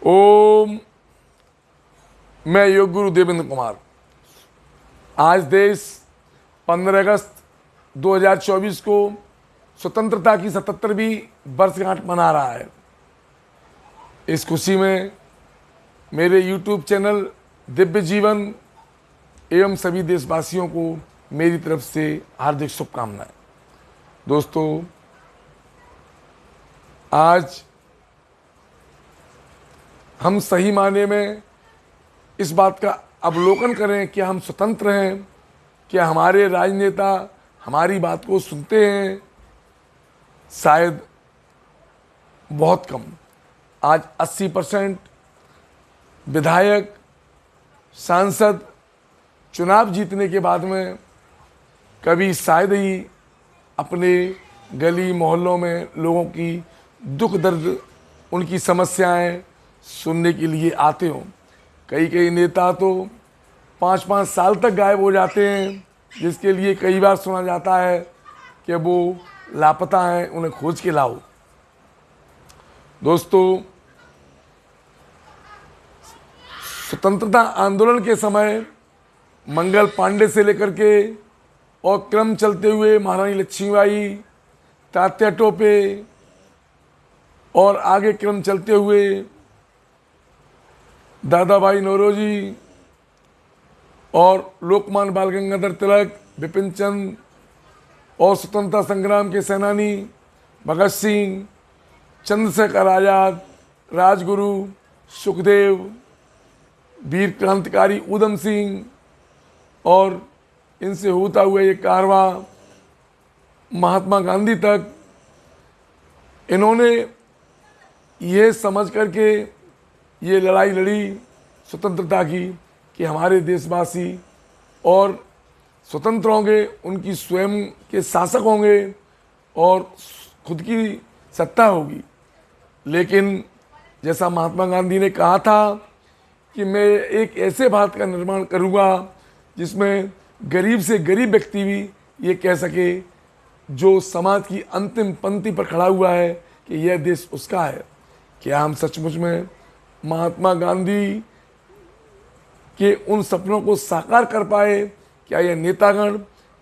ओम। मैं योग गुरु देवेंद्र कुमार। आज देश 15 अगस्त 2024 को स्वतंत्रता की 77वीं वर्षगांठ मना रहा है। इस खुशी में मेरे YouTube चैनल दिव्य जीवन एवं सभी देशवासियों को मेरी तरफ से हार्दिक शुभकामनाएं। दोस्तों, आज हम सही मायने में इस बात का अवलोकन करें कि हम स्वतंत्र हैं, क्या हमारे राजनेता हमारी बात को सुनते हैं? शायद बहुत कम। आज 80% विधायक, सांसद चुनाव जीतने के बाद में कभी शायद ही अपने गली मोहल्लों में लोगों की दुख दर्द, उनकी समस्याएं सुनने के लिए आते हों। कई नेता तो 5-5 साल तक गायब हो जाते हैं, जिसके लिए कई बार सुना जाता है कि वो लापता हैं, उन्हें खोज के लाओ। दोस्तों, स्वतंत्रता आंदोलन के समय मंगल पांडे से लेकर के और क्रम चलते हुए महारानी लक्ष्मीबाई, तात्या टोपे और आगे क्रम चलते हुए दादा भाई नौरोजी और लोकमान्य बाल गंगाधर तिलक, बिपिन चंद्र और स्वतंत्रता संग्राम के सेनानी भगत सिंह, चंद्रशेखर आज़ाद, राजगुरु, सुखदेव, वीर क्रांतिकारी उधम सिंह और इनसे होता हुआ ये कारवा महात्मा गांधी तक, इन्होंने ये समझ करके ये लड़ाई लड़ी स्वतंत्रता की कि हमारे देशवासी और स्वतंत्र होंगे, उनकी स्वयं के शासक होंगे और खुद की सत्ता होगी। लेकिन जैसा महात्मा गांधी ने कहा था कि मैं एक ऐसे भारत का निर्माण करूंगा जिसमें गरीब से गरीब व्यक्ति भी ये कह सके, जो समाज की अंतिम पंक्ति पर खड़ा हुआ है, कि यह देश उसका है। क्या हम सचमुच में महात्मा गांधी के उन सपनों को साकार कर पाए? क्या यह नेतागण,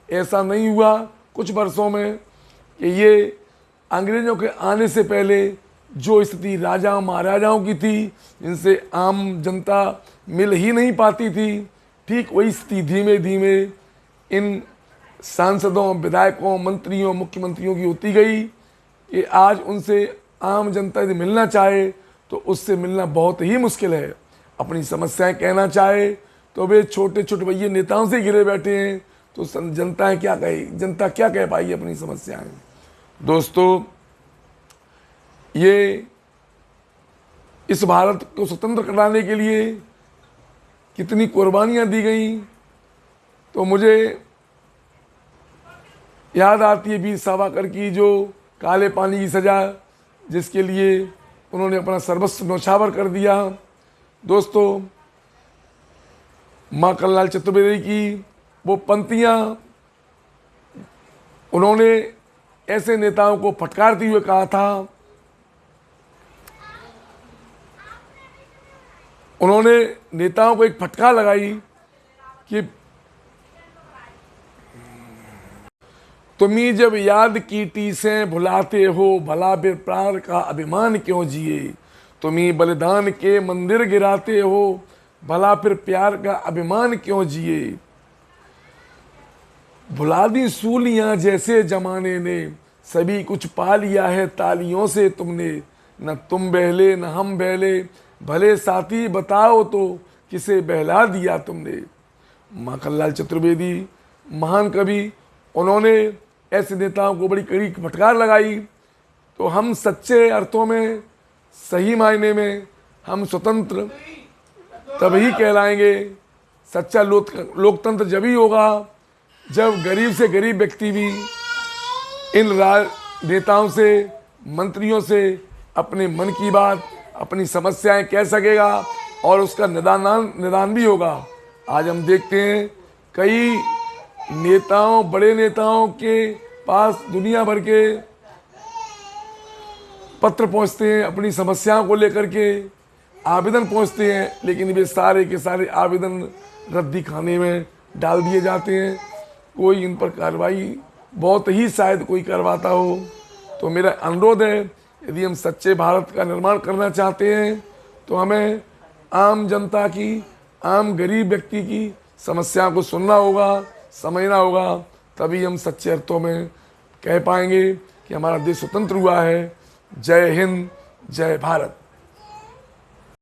ऐसा नहीं हुआ कुछ वर्षों में कि ये अंग्रेज़ों के आने से पहले जो स्थिति राजाओं महाराजाओं की थी, जिनसे आम जनता मिल ही नहीं पाती थी, ठीक वही स्थिति धीमे धीमे इन सांसदों, विधायकों, मंत्रियों, मुख्यमंत्रियों की होती गई कि आज उनसे आम जनता यदि मिलना चाहे तो उससे मिलना बहुत ही मुश्किल है। अपनी समस्याएं कहना चाहे तो वे छोटे छोटे भैया नेताओं से घिरे बैठे हैं, तो जनता क्या कह पाई अपनी समस्याएं? दोस्तों, ये इस भारत को स्वतंत्र कराने के लिए कितनी कुर्बानियां दी गई, तो मुझे याद आती है वीर सावरकर की जो काले पानी की सज़ा, जिसके लिए उन्होंने अपना सर्वस्व न्यौछावर कर दिया। दोस्तों, माँ कल्लाल चतुर्वेदी की वो पंक्तियाँ उन्होंने ऐसे नेताओं को फटकारते हुए कहा था, उन्होंने नेताओं को एक फटकार लगाई कि तुम्ही जब याद कीटी से भुलाते हो, भला फिर प्राण का अभिमान क्यों जिए? तुम्ही बलिदान के मंदिर गिराते हो, भला फिर प्यार का अभिमान क्यों जिए? भुला दी सूलियां जैसे जमाने ने, सभी कुछ पा लिया है तालियों से तुमने। न तुम बहले न हम बहले, भले साथी बताओ तो किसे बहला दिया तुमने? माँ कल्लाल चतुर्वेदी महान कवि, उन्होंने ऐसे नेताओं को बड़ी कड़ी फटकार लगाई। तो हम सच्चे अर्थों में, सही मायने में हम स्वतंत्र तभी कहलाएंगे। सच्चा लोकतंत्र जब ही होगा जब गरीब से गरीब व्यक्ति भी इन नेताओं से, मंत्रियों से अपने मन की बात, अपनी समस्याएं कह सकेगा और उसका निदान भी होगा। आज हम देखते हैं कई नेताओं, बड़े नेताओं के पास दुनिया भर के पत्र पहुंचते हैं अपनी समस्याओं को लेकर के, आवेदन पहुंचते हैं, लेकिन वे सारे के सारे आवेदन रद्दी खाने में डाल दिए जाते हैं। कोई इन पर कार्रवाई बहुत ही शायद कोई करवाता हो। तो मेरा अनुरोध है, यदि हम सच्चे भारत का निर्माण करना चाहते हैं तो हमें आम जनता की, आम गरीब व्यक्ति की समस्या को सुनना होगा, समझना होगा, तभी हम सच्चे अर्थों में कह पाएंगे कि हमारा देश स्वतंत्र हुआ है। जय हिंद, जय भारत।